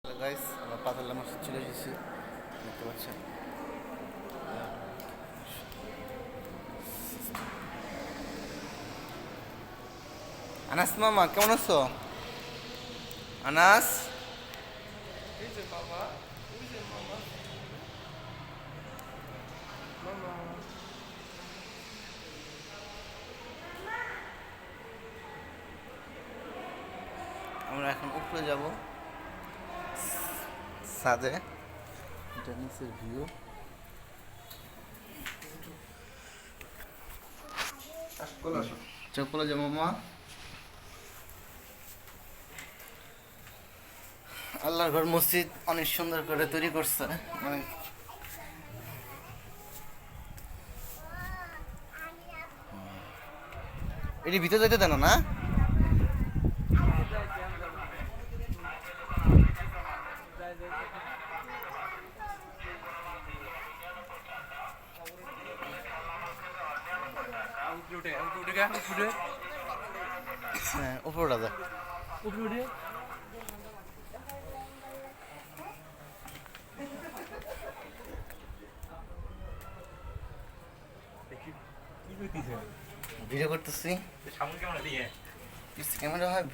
Guys আমরা পাতাল্লা মসজিদ চলে এসেছি, দেখতে পাচ্ছেন। আনাস মামা কেমন আছো? আনাস আমরা এখন উপরে যাব ছাদে, এটা নিচের ভিউ। চোখ যে মামা, আল্লাহর ঘর মসজিদ অনেক সুন্দর করে তৈরি করছে, মানে এটি ভিতরে যেতে দেন না। হ্যাঁ উপরে যা ভিডিও করতেছি, ক্যামেরা হয়